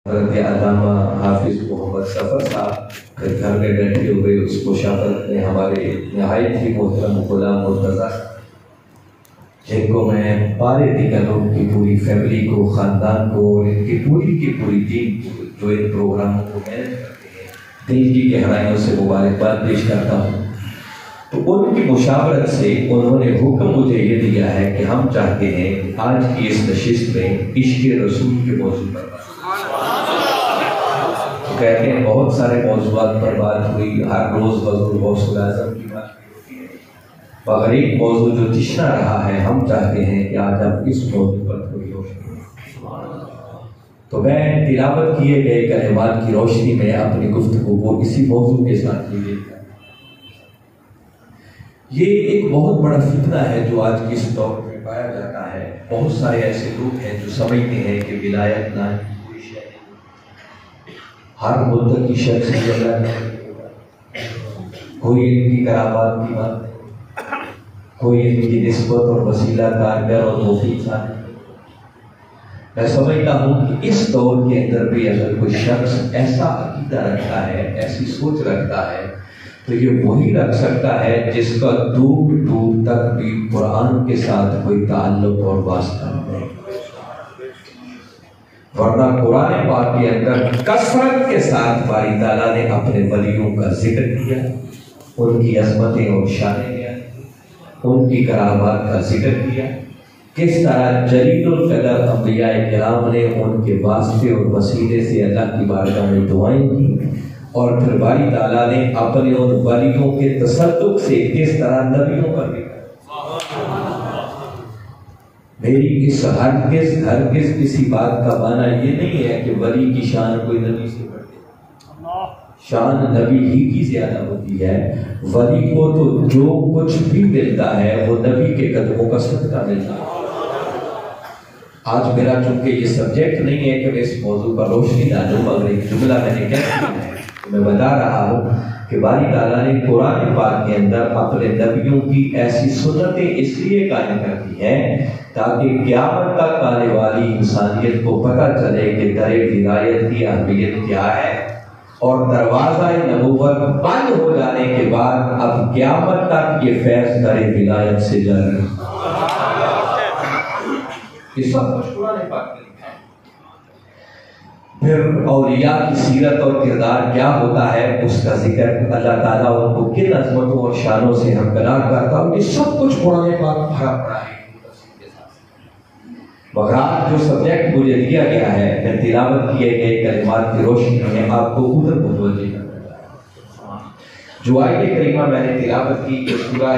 حضرت علامہ حافظ محمد سفر صاحب گھر میں بیٹھے ہوئے اس مشاورت میں ہمارے نہایت ہی محترم غلام مرتضیٰ جن کو میں پارے دیگر ان کی پوری فیملی کو، خاندان کو اور ان کی پوری ٹیم کو جو ان پروگراموں کو مینیج کرتے ہیں دل کی گہرائیوں سے مبارکباد پیش کرتا ہوں۔ تو ان کی مشاورت سے انہوں نے حکم مجھے یہ دیا ہے کہ ہم چاہتے ہیں کہ آج کی اس نشست میں عشق رسول کے موضوع پر کہتے ہیں بہت سارے موضوعات پر بات ہوئی، ہر روز حضور غوث الاعظم کی بات ہوتی ہے، مگر ایک موضوع جو تشنا رہا ہے، ہم چاہتے ہیں کہ آج ہم اس موضوع پر تھوڑی روشنی دیں۔ تو میں تلاوت کیے گئے کلمات کی روشنی میں اپنی گفتگو کو اسی موضوع کے ساتھ لے لیتا ہوں۔ یہ ایک بہت بڑا فتنہ ہے جو آج کے اس دور میں پایا جاتا ہے۔ بہت سارے ایسے لوگ ہیں جو سمجھتے ہیں کہ ولایت نہ ہر متقی شخص کی اللہ کوئی ان کی کرامات کی بات، کوئی ان کی نسبت اور وسیلہ کارگر اور مفید ثابت۔ میں سمجھتا ہوں کہ اس دور کے اندر بھی اگر کوئی شخص ایسا عقیدہ رکھتا ہے، ایسی سوچ رکھتا ہے، تو یہ وہی رکھ سکتا ہے جس کا دور دور تک بھی قرآن کے ساتھ کوئی تعلق اور واسطہ نہیں۔ ورنہ قرآن پاک کے اندر کثرت کے ساتھ باری تعالیٰ نے اپنے ولیوں کا ذکر کیا، ان کی عظمتیں اور شانیں بیان کی، ان کی کرامات کا ذکر کیا، کس طرح جلیل القدر انبیاء کرام نے ان کے واسطے اور وسیلے سے اللہ کی بارگاہ میں دعائیں کی، اور پھر باری تعالیٰ نے اپنے ان ولیوں کے تصدق سے کس طرح نبیوں پر بھی میری اس ہرگز کسی بات کا معنی یہ نہیں ہے کہ ولی کی شان کوئی نبی سے بڑھتی ہے، شان نبی ہی کی زیادہ ہوتی ہے۔ ولی کو تو جو کچھ بھی ملتا ہے وہ نبی کے قدموں کا صدقہ ملتا ہے۔ آج میرا چونکہ یہ سبجیکٹ نہیں ہے کہ میں اس موضوع پر روشنی ڈالوں، مگر ایک جملہ میں نے کہہ دیا ہے، میں بتا رہا ہوں کہ باری تعالیٰ نے قرآن پاک کے اندر اپنے نبیوں کی ایسی سنتیں اس لیے قائم کر دی ہیں تاکہ قیامت تک آنے والی انسانیت کو پتہ چلے کہ در ولایت کی اہمیت کیا ہے، اور دروازہ نبوت بند ہو جانے کے بعد اب قیامت تک یہ فیض در ولایت سے جاری ہے۔ یہ سب کچھ قرآن پاک میں لکھا ہے۔ پھر اولیاء کی سیرت اور کردار کیا ہوتا ہے اس کا ذکر اللہ تعالیٰ ان کو کن عظمتوں اور شانوں سے ہمکنار کرتا ہے، یہ سب کچھ قرآن پاک بھرا پڑا ہے۔ مگر آج جو سبجیکٹ مجھے دیا گیا ہے، میں تلاوت کیے گئے کلمات کی روشنی میں آپ کو ادھر متوجہ کرتا ہوں۔ جو آیت کریمہ میں نے تلاوت کی کہ سورہ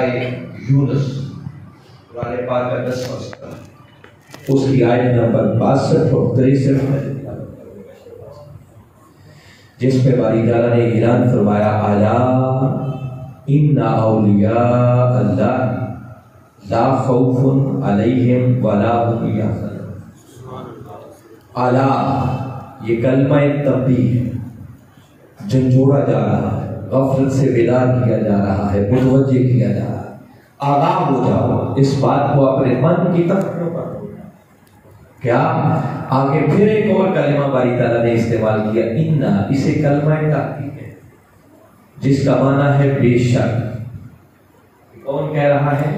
یونس قرآن پاک کا 10واں سورہ، اس کی آیت نمبر 62 اور 63 میں تلاوت کروں، جس پہ باری تعالیٰ نے اعلان فرمایا الا ان اولیاء اللہ لا خوف علیہم ولا هم یحزنون۔ الا یہ کلمہ تنبیہ ہے، جھنجھوڑا جا رہا ہے، غفلت سے بیدار کیا جا رہا ہے، متوجہ کیا جا رہا ہے۔ آگاہ ہو جاؤ، اس بات کو اپنے من کی تفکر پر کیا آگے پھر ایک اور کلمہ باری تعالیٰ نے استعمال کیا، انا، اسے کلمہ تحقیق ہے جس کا معنی ہے بے شک۔ کون کہہ رہا ہے؟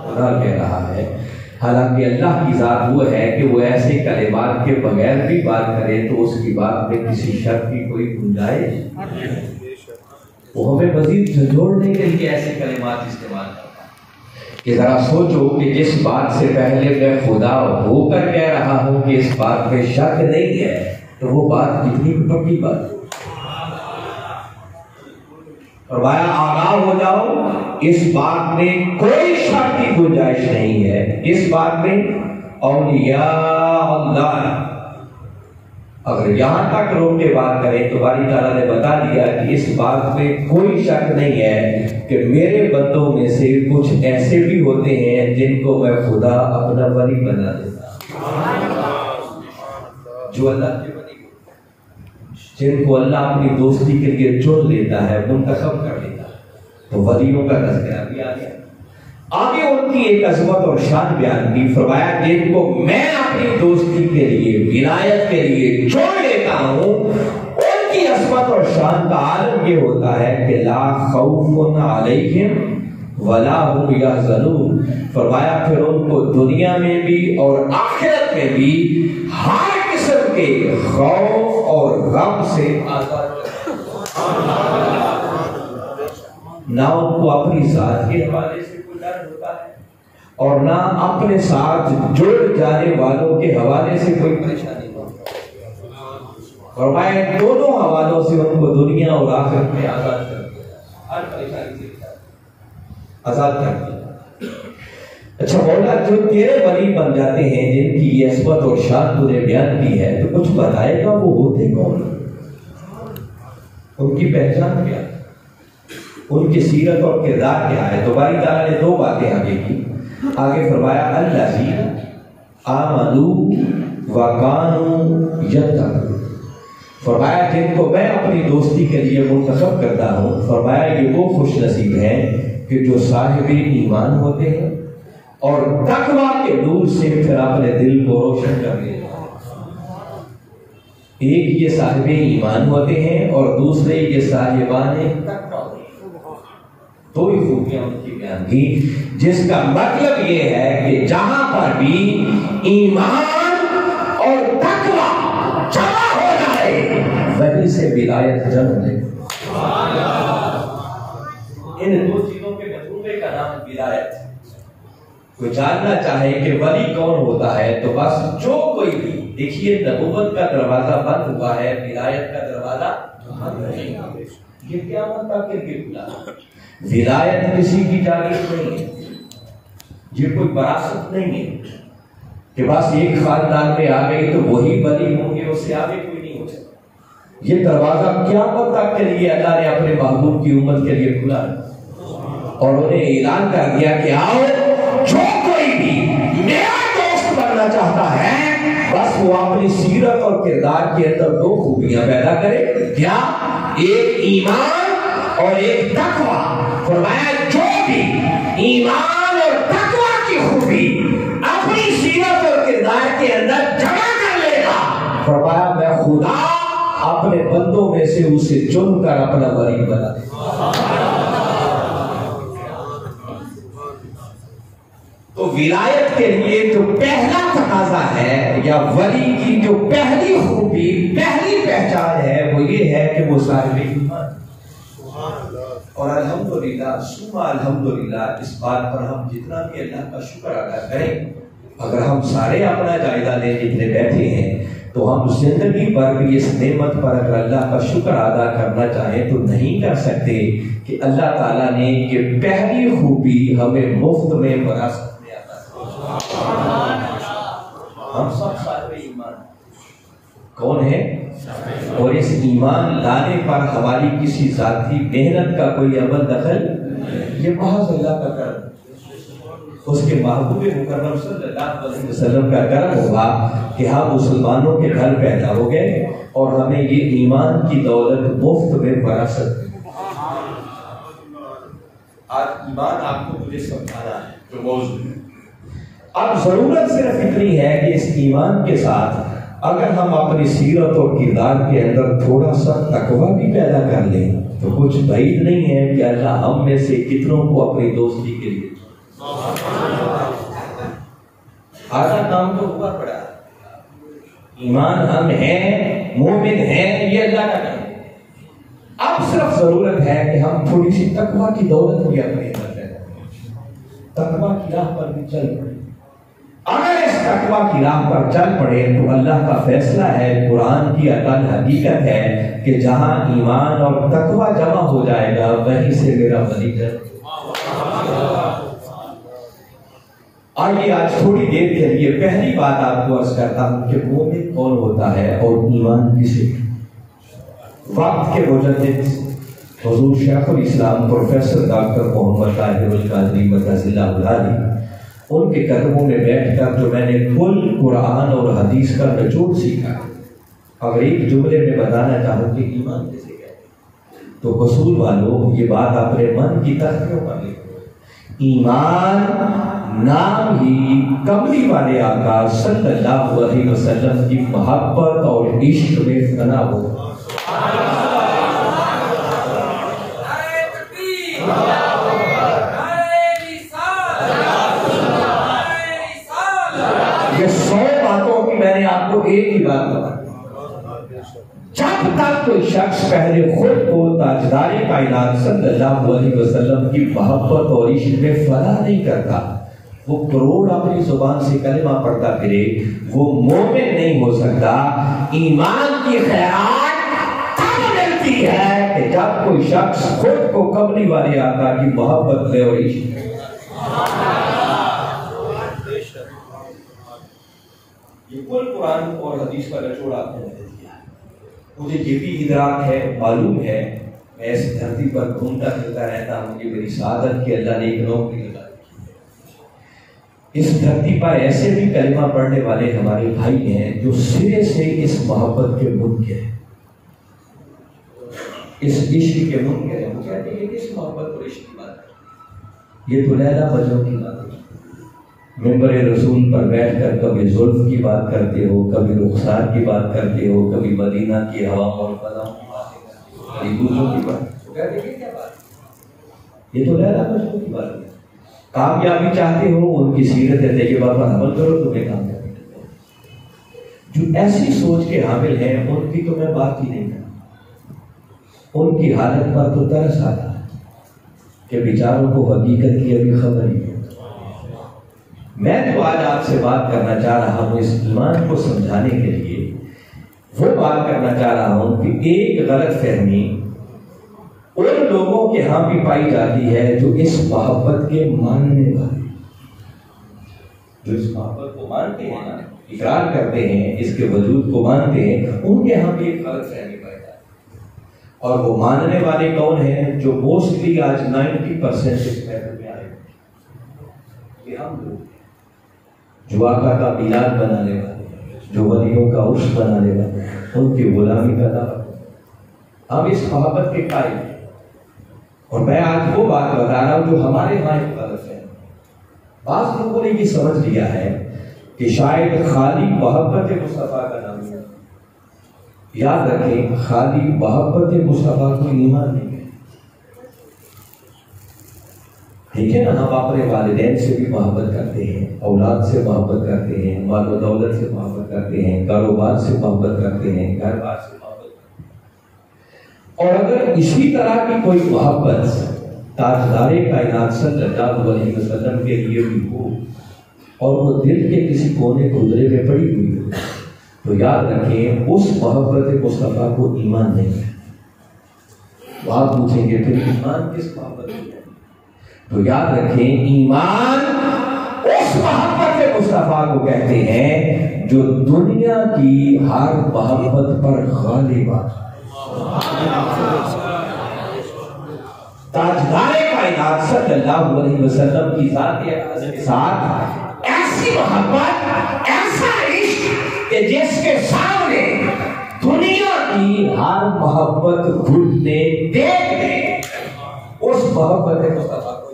خدا کہہ رہا ہے۔ حالانکہ اللہ کی ذات وہ ہے کہ وہ ایسے کلمات کے بغیر بھی بات کرے تو اس کی بات میں کسی شک کی کوئی گنجائش، وہ ہمیں مزید جھنجھوڑنے کے لیے ایسے کلمات استعمال کرتا ہے کہ ذرا سوچو کہ جس بات سے پہلے میں خدا ہو کر کہہ رہا ہوں کہ اس بات میں شک نہیں ہے، تو وہ بات کتنی پکی بات ہے۔ فرمایا آگاہ ہو جاؤ، اس بات میں کوئی شک کی گنجائش نہیں ہے، اس بات میں اولیاء اللہ۔ اگر یہاں تک روک کے بات کریں تو باری تعالیٰ نے بتا دیا کہ اس بات میں کوئی شک نہیں ہے کہ میرے بندوں میں سے کچھ ایسے بھی ہوتے ہیں جن کو میں خدا اپنا ولی بنا دیتا، جو اللہ کے ولی، جن کو اللہ اپنی دوستی کے لیے چن لیتا ہے، منتخب کر لیتا ہے۔ تو ولیوں کا تذکرہ بھی آ گیا۔ آگے ان کی ایک عظمت اور شان بیان کی، فرمایا جن کو میں اپنی دوستی کے لیے ولایت کے لیے چھوڑ لیتا ہوں ان کی عظمت اور شان کا عالم یہ ہوتا ہے کہ لا خوف علیہم ولا هم یحزنون، فرمایا پھر ان کو دنیا میں بھی اور آخرت میں بھی ہر قسم کے خوف اور غم سے آزاد، نہ ان کو اپنی ذات کے حوالے سے کوئی ڈر ہوتا ہے اور نہ اپنے ساتھ جڑ جانے والوں کے حوالے سے کوئی پریشانی ہوتی ہے، فرمایا دونوں حوالوں سے ان کو دنیا اور آخرت میں آزاد کر دیا، ہر پریشانی سے آزاد کر دیا۔ اچھا مولا جو تیرے ولی بن جاتے ہیں جن کی یہ عظمت اور شان تو نے بیان کی ہے تو کچھ بتائے گا وہ ہوتے کون، ان کی پہچان کیا، ان کی سیرت اور کردار کیا ہے؟ تو باری تعالیٰ نے دو باتیں آگے کی، آگے فرمایا الذین آمنوا وکانوا یتقون، فرمایا جن کو میں اپنی دوستی کے لیے منتخب کرتا ہوں، فرمایا یہ وہ خوش نصیب ہیں کہ جو صاحب ایمان ہوتے ہیں اور تقوی کے نور سے پھر اپنے دل کو روشن کر لیتے ہیں۔ ایک یہ صاحب ایمان ہوتے ہیں اور دوسرے یہ صاحبان تقوی ہوتے ہیں، دو ہی خوبیاں ان کی بیان کی، جس کا مطلب یہ ہے کہ جہاں پر بھی ایمان اور تقوی جمع ہو جائے وہیں سے ولایت جنم لے۔ ان دو چیزوں کے مجموعے کا نام ولایت۔ کوئی جاننا چاہے کہ ولی کون ہوتا ہے تو بس جو کوئی بھی، دیکھیے نبوت کا دروازہ بند ہوا ہے، ولایت کا دروازہ بند نہیں، یہ قیامت تک کے کھلا۔ ولایت کسی کی جاگیر نہیں ہے، یہ کوئی وراثت نہیں ہے کہ بس ایک خاندان میں آ گئی تو وہی ولی ہوں گے، اس سے آگے کوئی نہیں ہو سکتا۔ یہ دروازہ قیامت تک کے لیے اللہ نے اپنے محبوب کی امت کے لیے کھلا اور انہیں اعلان کر دیا کہ آؤ جو کوئی بھی میرا دوست بننا چاہتا ہے بس وہ اپنی سیرت اور کردار کے اندر دو خوبیاں پیدا کرے، کیا؟ ایک ایمان اور ایک تقوی۔ فرمایا جو بھی ایمان اور تقوی کی خوبی اپنی سیرت اور کردار کے اندر جمع کر لے گا، فرمایا میں خدا اپنے بندوں میں سے اسے چن کر اپنا ولی بنا دے گا۔ تو ولایت کے لیے جو پہلا تقاضا ہے یا ولی کی جو پہلی خوبی، پہلی پہچان ہے وہ یہ ہے کہ وہ صاحب ایمان، اور الحمدللہ ثم الحمدللہ اس بات پر ہم جتنا بھی اللہ کا شکر ادا کریں، اگر ہم سارے اپنا جائزہ لیں جتنے بیٹھے ہیں تو ہم زندگی بھر بھی اس نعمت پر اگر اللہ کا شکر ادا کرنا چاہیں تو نہیں کر سکتے کہ اللہ تعالیٰ نے یہ پہلی خوبی ہمیں مفت میں وراثت میں عطا کی۔ ہم سب صاحب ایمان کون ہیں؟ اور اس ایمان لانے پر ہماری کسی ذاتی محنت کا کوئی عمل دخل، یہ محض اللہ کا کرم، اس کے محبوب مکرم صلی اللہ علیہ وسلم کا کرم ہوگا کہ ہم مسلمانوں کے گھر پیدا ہو گئے اور ہمیں یہ ایمان کی دولت مفت میں وراثت ملی۔ آج ایمان آپ کو مجھے سمجھانا ہے جو موضوع ہے۔ اب ضرورت صرف اتنی ہے کہ اس ایمان کے ساتھ اگر ہم اپنی سیرت اور کردار کے اندر تھوڑا سا تقوی بھی پیدا کر لیں تو کچھ بعید نہیں ہے کہ اللہ ہم میں سے کتنوں کو اپنی دوستی کے لیے آدھا کام تو ہوا پڑا۔ ایمان ہم ہیں، مومن ہیں، یہ اللہ کا کام ہے۔ اب صرف ضرورت ہے کہ ہم تھوڑی سی تقوی کی دولت بھی اپنے اندر پیدا کریں، تقوی کی راہ پر بھی چل پڑے۔ اگر اس تقوی کی راہ پر چل پڑے تو اللہ کا فیصلہ ہے، قرآن کی عطا حقیقت ہے کہ جہاں ایمان اور تقوی جمع ہو جائے گا وہیں سے میرا ولی ہے۔ آئیے آج تھوڑی دیر کے لیے پہلی بات آپ کو عرض کرتا ہوں کہ مومن کون ہوتا ہے اور ایمان کسے۔ وقت کے مجدد حضور شیخ الاسلام پروفیسر ڈاکٹر محمد طاہر القادری مدث اللہ علیہ، ان کے قدموں میں بیٹھ کر جو میں نے کل قرآن اور حدیث کا نچوڑ سیکھا، اگر ایک جملے میں بتانا چاہوں کہ ایمان کسے کہتے ہیں تو حصول والوں یہ بات اپنے من کی تختیوں پر لکھو ایمان نام ہی کملی والے آقا صلی اللہ علیہ وسلم کی محبت اور عشق میں فنا ہو. یہ 100 باتوں کی میں نے آپ کو ایک ہی بات بتائی. جب تک کوئی شخص پہلے خود کو تاجدار کائنات صلی اللہ علیہ وسلم کی محبت اور عشق میں فنا نہیں کرتا، وہ کروڑ اپنی زبان سے کلمہ پڑھتا پھرے، وہ مومن نہیں ہو سکتا. ایمان کی خیرات تب ملتی ہے کہ جب کوئی شخص خود کو قبلی والے آقا کی محبت لے اور عشق میں. یہ کل قرآن اور حدیث کا نچوڑ آپ نے دیا. مجھے یہ بھی ادراک ہے، معلوم ہے، میں اس دھرتی پر گھومتا پھرتا رہتا ہوں کہ میری سعادت کی اللہ نے ایک نوکری لگا دی. اس دھرتی پر ایسے بھی کلمہ پڑھنے والے ہمارے بھائی ہیں جو سرے سے اس محبت کے منکر ہیں، اس عشق کے منکر ہیں. وہ کہتے ہیں کہ اس محبت اور عشق کی بات ہے، یہ تو لیلا مجنون کی بات ہے. ممبر رسول پر بیٹھ کر کبھی زلف کی بات کرتے ہو، کبھی رخسار کی بات کرتے ہو، کبھی مدینہ کی ہوا اور فضاؤں کی باتیں کرتے ہو، کبھی دوسروں کی بات. تو کہتے ہیں کیا بات، یہ تو لیلا مجنون کی بات ہے. کامیابی چاہتے ہو ان کی سیرت طیبہ پر عمل کرو، تمہیں کامیابی ملے گی. جو ایسی سوچ کے حامل ہیں ان کی تو میں بات ہی نہیں کرتا. ان کی حالت پر تو ترس آتا ہے کہ بیچاروں کو حقیقت کی ابھی خبر ہی ہے. میں تو آج آپ سے بات کرنا چاہ رہا ہوں اس ایمان کو سمجھانے کے لیے، وہ بات کرنا چاہ رہا ہوں کہ ایک غلط فہمی ان لوگوں کے ہاں بھی پائی جاتی ہے جو اس محبت کے ماننے والے، جو اس محبت کو مانتے ہیں، اقرار کرتے ہیں، اس کے وجود کو مانتے ہیں، ان کے ہاں بھی ایک غلط فہمی پائی جاتی ہے. اور وہ ماننے والے کون ہیں؟ جو موسٹلی آج 90% اس محفل میں آئے ہیں، یہ ہم لوگ جو آقا کا میلاد بنانے والے، جو ولیوں کا عرس بنانے والے، ان کی غلامی کا دعویٰ. ہم اس محبت کے قائل ہیں. اور میں آج وہ بات بتا رہا ہوں جو ہمارے یہاں ایک غلط ہے. بعض لوگوں نے یہ سمجھ لیا ہے کہ شاید خالی محبت مصطفیٰ کا نام ہے. یاد رکھیں، خالی محبت مصطفیٰ کو ایمان نہیں ہے. ٹھیک ہے نا، ہم اپنے والدین سے بھی محبت کرتے ہیں، اولاد سے محبت کرتے ہیں، مال و دولت سے محبت کرتے ہیں، کاروبار سے محبت کرتے ہیں، گھر بار سے محبت کرتے ہیں. اور اگر اسی طرح کی کوئی محبت تاجدار کائنات صلی اللہ علیہ وسلم کے لیے بھی ہو اور وہ دل کے کسی کونے گودرے میں پڑی ہوئی ہو، تو یاد رکھیں اس محبت مصطفیٰ کو ایمان نہیں ہے. وہ آپ پوچھیں گے پھر ایمان کس محبت میں ہے؟ تو یاد رکھیں، ایمان اس محبت مصطفیٰ کو کہتے ہیں جو دنیا کی ہر محبت پر غالب آتا ہے. تاجدار کائنات صلی اللہ علیہ وسلم کی ذات اقدس کے ساتھ ایسی محبت، ایسا عشق کہ جس کے سامنے دنیا کی ہر محبت گھٹنے دیکھ دے، اس محبت مصطفیٰ کو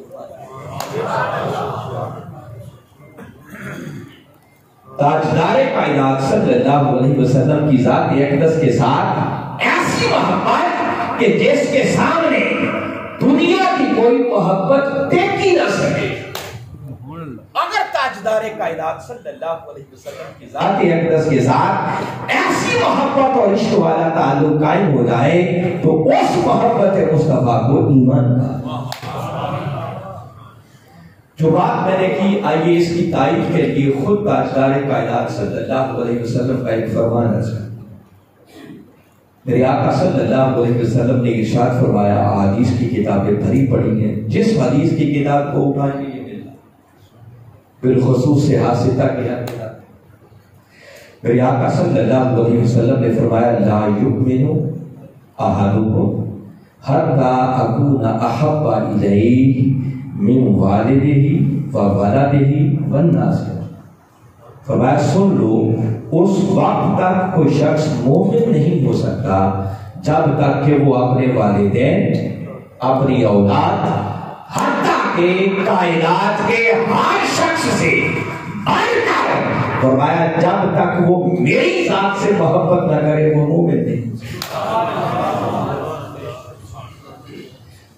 تاجدار کائنات صلی اللہ علیہ وسلم کی ذات اقدس کے ساتھ ایسی محبت کہ جس کے سامنے دنیا کی کوئی محبت دیکھی نہ سکے. اگر تاجدار کائنات صلی اللہ علیہ وسلم کی ذات اقدس کے ساتھ ایسی محبت اور عشق والا تعلق قائم ہو جائے تو اس محبت مصطفیٰ کو ایمان کا. جو بات میں نے کی، آئیے اس کی تائید کے لیے خود تاجدار کائنات صلی اللہ علیہ وسلم کا ایک فرمان ہے. میرے آقا صلی اللہ علیہ وسلم نے ارشاد فرمایا، حدیث کی کتابیں بھری پڑی ہیں، جس حدیث کی کتاب کو اٹھائیں گے یہ ملنا، بالخصوص سے حاصلہ کی ہر کتاب. میرے آقا صلی اللہ علیہ وسلم نے فرمایا، لا یؤمن احدکم حتی اکون احب الیہ من والدہ و ولدہ والناس. فرمایا سن لو، اس وقت تک کوئی شخص مومن نہیں ہو سکتا جب تک کہ وہ اپنے والدین، اپنی اولاد، حتیٰ کے کائنات کے ہر شخص سے بڑھ کر فرمایا جب تک وہ میری ذات سے محبت نہ کرے وہ مومن نہیں۔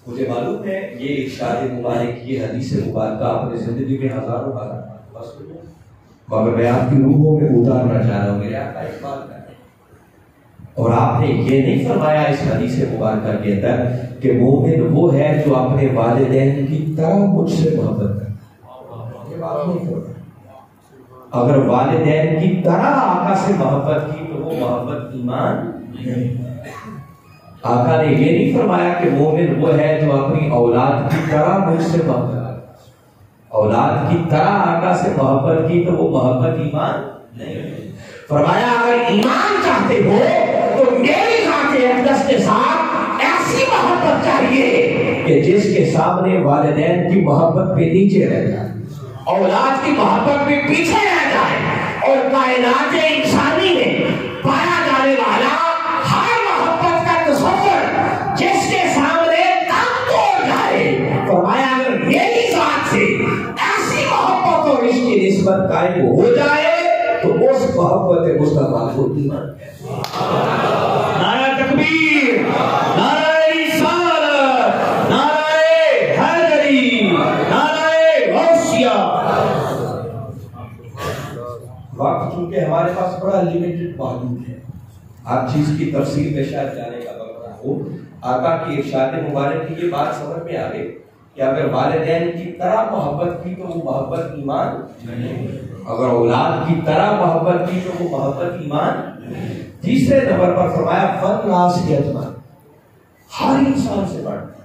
مجھے معلوم ہے یہ ارشاد مبارک، یہ حدیث مبارکہ آپ نے زندگی میں ہزاروں بار بس، مگر میں آپ کی روحوں میں اتارنا چاہ رہا ہوں میرے آقا اقبال کا۔ اور آپ نے یہ نہیں فرمایا اس حدیث مبارکہ کے اندر کہ مومن وہ ہے جو اپنے والدین کی طرح مجھ سے محبت کرے، یہ بات نہیں فرمایا۔ اگر والدین کی طرح آقا سے محبت کی تو وہ محبت ایمان نہیں۔ آقا نے یہ نہیں فرمایا کہ مومن وہ ہے جو اپنی اولاد کی طرح مجھ سے محبت کرے، اولاد کی طرح آقا سے محبت کی تو وہ محبت ایمان نہیں۔ فرمایا اگر ایمان چاہتے ہو تو میری ذات اقدس کے ساتھ ایسی محبت چاہیے کہ جس کے سامنے والدین کی محبت پہ نیچے رہ جائے، اولاد کی محبت پہ پیچھے رہ جائے، اور کائنات انسانی میں پایا جانے والا ہر محبت کا تصور جس کے سامنے دم توڑ جائے۔ فرمایا اگر میری ذات سے ایسی محبت اور عشق کی نسبت قائم ہو جائے تو اس محبت مصطفیٰ کو ایمان ہے۔ نعرہ تکبیر، نعرہ رسالت، نعرہ حیدری، نعرہ غوثیہ۔ وقت چونکہ ہمارے پاس بڑا لیمیٹڈ موجود ہے، ہر چیز کی تفصیل میں شاید جانے کا وقت نہ ہو۔ آقا کی ارشاد مبارک کی یہ بات سمجھ میں آ گئی کہ اگر والدین کی طرح محبت کی تو وہ محبت ایمان نہیں، اگر اولاد کی طرح محبت کی تو وہ محبت ایمان۔ تیسرے نمبر پر فرمایا فالناس اجمعین، ہر انسان سے بڑھ کر،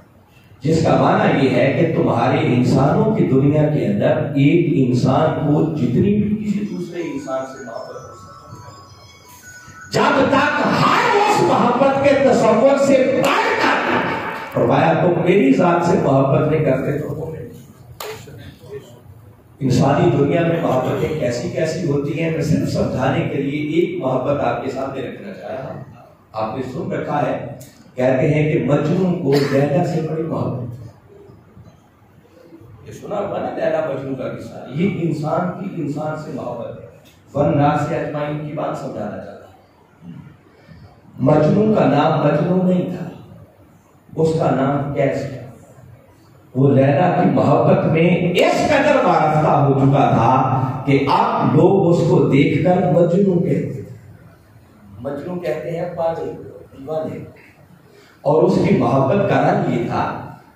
جس کا معنی یہ ہے کہ تمہارے انسانوں کی دنیا کے اندر ایک انسان کو جتنی بھی کسی دوسرے انسان سے محبت ہو سکتی، جب تک ہر اس محبت کے تصور سے بڑھ کر فرمایا تم میری ذات سے محبت نہیں کرتے تو وہ نہیں۔ انسانی دنیا میں محبتیں کیسی کیسی ہوتی ہیں، میں صرف سمجھانے کے لیے ایک محبت آپ کے سامنے رکھنا چاہتا ہوں۔ آپ نے سن رکھا ہے، کہتے ہیں کہ مجنون کو لیلا سے بڑی محبت، یہ سنا ہوا نا لیلا مجنون کا قصہ، یہ انسان کی انسان سے محبت ہے۔ فالناس اجمعین کی بات سمجھانا چاہتا ہوں۔ مجنون کا نام مجنون نہیں تھا، اس کا نام کیس ہے۔ وہ لیلا کی محبت میں اس قدر وارفتہ ہو چکا تھا کہ آپ لوگ اس کو دیکھ کر مجنون کہتے تھے۔ مجنون کہتے ہیں پاگل، دیوانے۔ اور اس کی محبت کا رنگ یہ تھا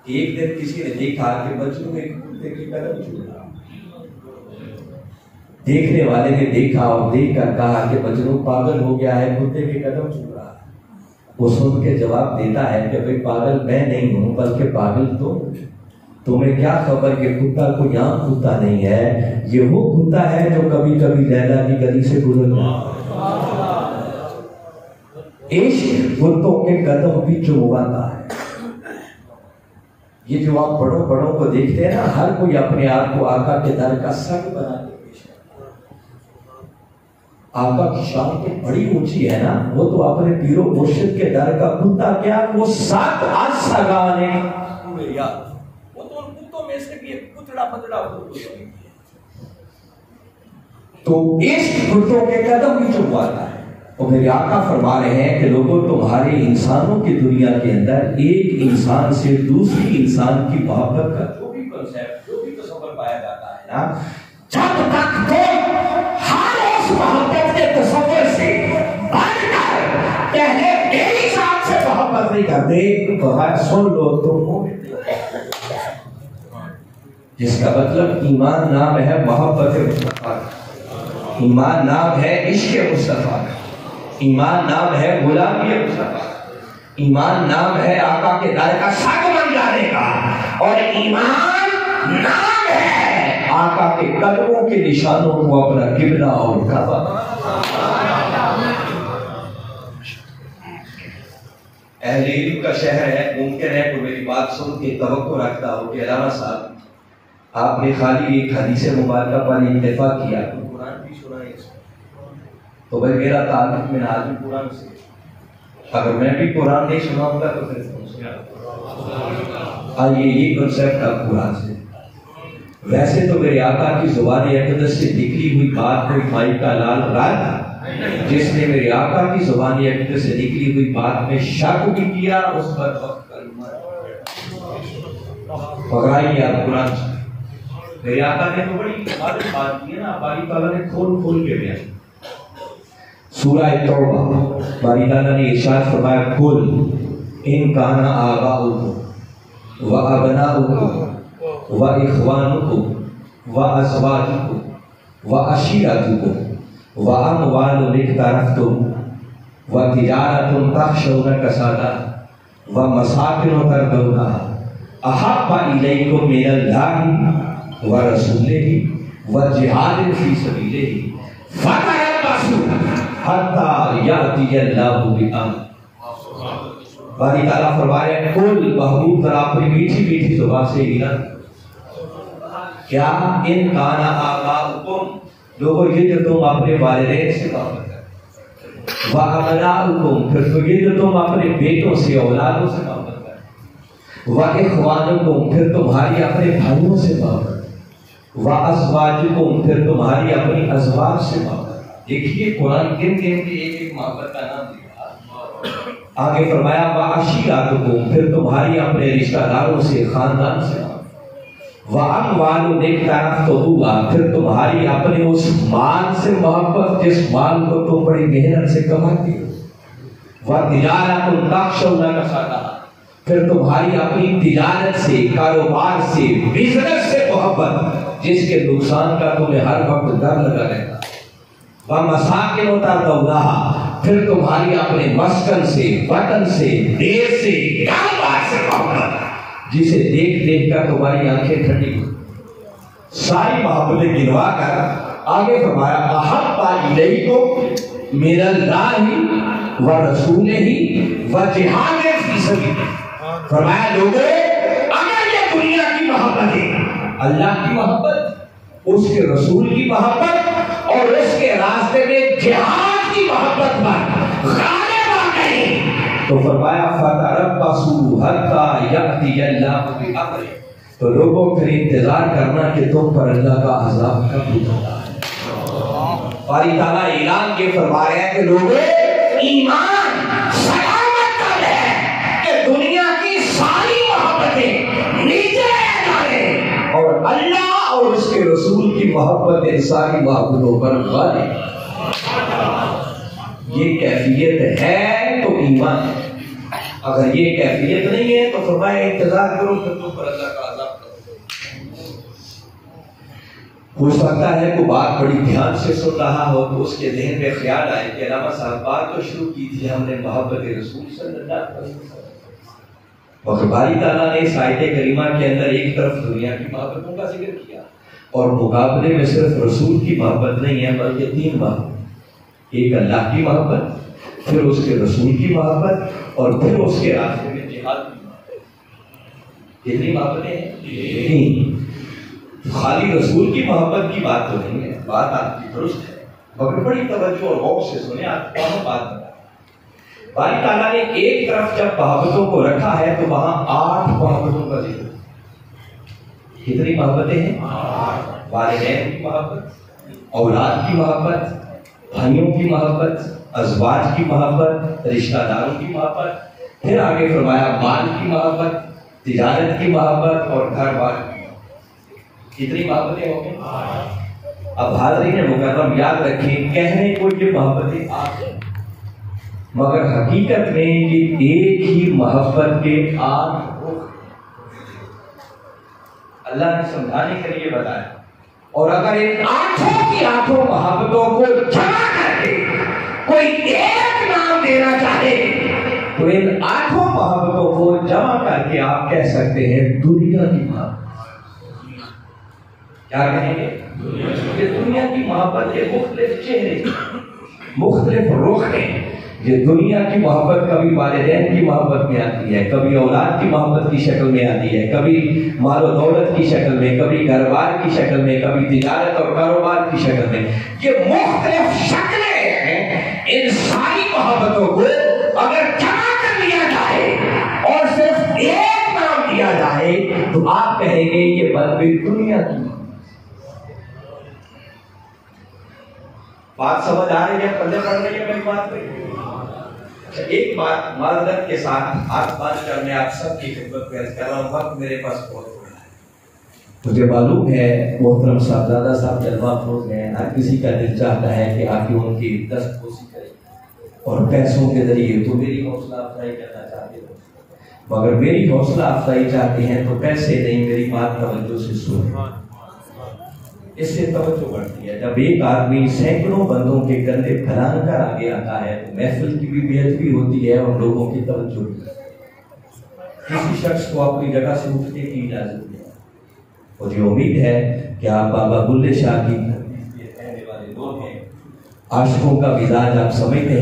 کہ ایک دن کسی نے دیکھا کہ مجنون ایک کتے کی قدم چوم رہا، دیکھنے والے نے دیکھا اور دیکھ کر کہا کہ مجنون پاگل ہو گیا ہے، کتے کی قدم چوم رہا۔ وہ سن کے جواب دیتا ہے کہ بھئی پاگل میں نہیں ہوں بلکہ پاگل تمہیں کیا خبر کہ کتا کوئی عام کتا نہیں ہے، یہ وہ کتا ہے جو کبھی کبھی لیلا کی گلی سے گزرتا ہے۔ عشق کتوں کے قدم بھی چمواتا ہے۔ یہ جو آپ بڑوں بڑوں کو دیکھتے ہیں نا، ہر کوئی اپنے آپ کو آقا کے در کا سگ بنا کے پیش کرتا ہے۔ آقا کی شان تو بڑی اونچی ہے نا، وہ تو اپنے پیر و مرشد کے در کا کتا کیا، وہ سگ از سگانے وہ تو ان کتوں میں سے بھی ایک کتڑا پتڑا تو عشق کتوں کے قدم بھی چمواتا ہے۔ اور میرے آقا فرما رہے ہیں کہ لوگوں تمہارے انسانوں کی دنیا کے اندر ایک انسان سے دوسری انسان کی محبت کا جو بھی کنسیپٹ، جو بھی تصور پایا جاتا ہے نا، جب تک تم ہر اس محبت کے تصور سے بڑھ کر پہلے میری ذات سے محبت نہیں کرتے تو سن لو تم مومن نہیں، جس کا مطلب ایمان نام ہے محبت مصطفیٰ، ایمان نام ہے عشق مصطفیٰ، ایمان نام ہے غلامی مصطفیٰ، ایمان نام ہے آقا کے در کا سگ بن جانے کا، اور ایمان نام ہے آقا کے قدموں کے نشانوں کو اپنا قبلہ اور کعبہ۔ اہل علم کا شہر ہے، ممکن ہے کہ میری بات سن کے توقع رکھتا ہو کہ علامہ صاحب آپ نے خالی ایک حدیث مبارکہ پر اکتفا کیا، تو قرآن بھی سنا ہے، تو بھائی میرا تعلق میں آج بھی قرآن سے، اگر میں بھی قرآن نہیں سناؤں گا تو پھر آئیے یہ کنسیپٹ اب قرآن سے ویسے تو میرے آقا کی زبان اقدس سے نکلی ہوئی بات کوئی مائی کا لال رات، جس نے میرے آقا کی زبان اقدس سے نکلی ہوئی بات میں شک بھی کیا اس پر وقت پکڑائیے آپ قرآن سے۔ میرے آقا نے تو بڑی بات کی ہے نا، باری تعالیٰ نے کھول کے بیان۔ سورہ توبہ باری تعالیٰ نے ارشاد فرمایا قل ان کان آباؤکم و ابناؤکم و اخوانکم و ازواجکم و عشیرتکم و اموال اقترفتم و تجارت تخشون کسادها و مساکن ترضونها احب الیکم من اللہ و رسولہ و جہاد فی سبیلہ فتربصوا حتی یأتی اللہ بامرہ۔ باری تعالیٰ فرما رہے ہیں قل محبوب ذرا اپنی میٹھی میٹھی زبان سے اعلان کیا ان کان آباؤکم، لوگوں یہ جو تم اپنے والدین سے محبت کرتے، و ابناؤکم، پھر تو یہ جو تم اپنے بیٹوں سے اولادوں سے محبت کرتے، و اخوانکم، پھر تمہاری اپنے بھائیوں سے محبت، و ازواجکم، پھر تمہاری اپنی ازواج سے محبت۔ دیکھیے قرآن کن کن کی ایک ایک محبت کا نام دیا۔ آگے فرمایا و عشیرتکم، پھر تمہاری اپنے رشتہ داروں سے خاندان سے محبت، و اموال اقترفتموها، پھر تمہاری اپنے اس مال سے محبت جس مال کو تم بڑی محنت سے کماتے ہو، و تجارت تخشون کسادها، پھر تمہاری اپنی تجارت سے، کاروبار سے، بزنس سے محبت جس کے نقصان کا تمہیں ہر وقت ڈر لگا رہتا، وَمَسَاكِنُ تَرْضَوْنَهَا، پھر تمہاری اپنے مسکن سے، وطن سے، دیش سے، کاروبار سے محبت جسے دیکھ دیکھ کر تمہاری آنکھیں ٹھنڈی ہو۔ ساری محبتیں گنوا کر آگے فرمایا احب الیکم من اللہ و رسولہ و جہاد فی سبیلہ۔ فرمایا لوگوں اگر یہ دنیا کی محبت ہے، اللہ کی محبت، اس کے رسول کی محبت اور اس کے راستے میں جہاد کی محبت پر غالب آ گئی تو فرمایا فتربصوا حتی یأتی اللہ بامرہ، تو لوگوں پھر انتظار کرنا کہ تم پر اللہ کا عذاب کب اترتا ہے۔ باری تعالیٰ اعلان کے فرما رہے ہیں کہ لوگوں ایمان سلامت کر ہے کہ دنیا کی ساری محبتیں نیچے آ جائیں اور اللہ اور اس کے رسول کی محبت ان ساری محبتوں پر غالب۔ یہ کیفیت ہے تو ایمان ہے، اگر یہ کیفیت نہیں ہے تو فرمایا انتظار کرو کہ تم پر اللہ کا عذاب کرو۔ ہو سکتا ہے کوئی بات بڑی دھیان سے سن رہا ہو تو اس کے ذہن میں خیال آئے کہ علامہ صاحب بات تو شروع کی تھی ہم نے محبت رسول صلی اللہ علیہ وسلم، اور باری تعالیٰ نے اس آیت کریمہ کے اندر ایک طرف دنیا کی محبتوں کا ذکر کیا اور مقابلے میں صرف رسول کی محبت نہیں ہے بلکہ تین محبت، ایک اللہ کی محبت، پھر اس کے رسول کی محبت اور پھر اس کے راستے میں جہاد کی محبت۔ کتنی محبتیں ہیں؟ تین۔ خالی رسول کی محبت کی بات تو نہیں ہے، بات آپ کی درست ہے، مگر بڑی توجہ اور غور سے سنیں، آپ کو بات بتائیں۔ باری تعالیٰ نے ایک طرف جب محبتوں کو رکھا ہے تو وہاں 8 محبتوں کا ذکر۔ کتنی محبتیں ہیں؟ والدین کی محبت، اولاد کی محبت، بھائیوں کی محبت، ازواج کی محبت، رشتہ داروں کی محبت، پھر آگے فرمایا مال کی محبت، تجارت کی محبت اور گھر بار کی محبت۔ کتنی محبتیں ہوں گی؟ اب حاضرین مکرم یاد رکھیں، کہنے کو یہ محبتیں آپ ہیں مگر حقیقت میں یہ ایک ہی محبت کے 8 رخ اللہ نے سمجھانے کے لیے بتایا، اور اگر ان 8 کی 8 محبتوں کو جمع کر کے کوئی ایک نام دینا چاہے تو ان 8 محبتوں کو جمع کر کے آپ کہہ سکتے ہیں دنیا کی محبت۔ کیا کہیں گے؟ یہ دنیا کی محبت کے مختلف چہرے، مختلف رخ ہیں۔ یہ دنیا کی محبت کبھی والدین کی محبت میں آتی ہے، کبھی اولاد کی محبت کی شکل میں آتی ہے، کبھی مال و دولت کی شکل میں، کبھی گھر بار کی شکل میں، کبھی تجارت اور کاروبار کی شکل میں۔ یہ مختلف شکلیں ہیں۔ ان ساری محبتوں کو اگر جمع کر لیا جائے اور صرف ایک نام دیا جائے تو آپ کہیں گے یہ کے بعد بھی دنیا کی بات سمجھ آ رہی ہے؟ پلے پڑ رہی ہے میری بات پہ؟ ایک بات معذرت کے ساتھ ہاتھ باندھ کر میں آپ سب کی خدمت میں عرض کر رہا ہوں، وقت میرے پاس بہت تھوڑا ہے۔ مجھے معلوم ہے محترم صاحبزادہ صاحب جلوہ افروز ہیں، ہر کسی کا دل چاہتا ہے کہ آ کے ان کی دست بوسی کرے اور پیسوں کے ذریعے تو میری حوصلہ افزائی کرنا چاہتے ہو، مگر میری حوصلہ افزائی چاہتے ہیں تو پیسے نہیں، میری بات توجہ سے سنیں، اس سے توجہ بڑھتی ہے۔ جب ایک آدمی سینکڑوں بندوں کے کندھے پھیلان کر آگے آتا ہے تو محفل کی بھی بے ادبی ہوتی ہے اور لوگوں کی توجہ بھی۔ کسی شخص کو اپنی جگہ سے اٹھنے کی اجازت ہے۔ مجھے امید ہے کہ آپ بابا بلے شاہ کی رہنے والے لوگ ہیں، عاشقوں کا مزاج آپ سمجھتے ہیں۔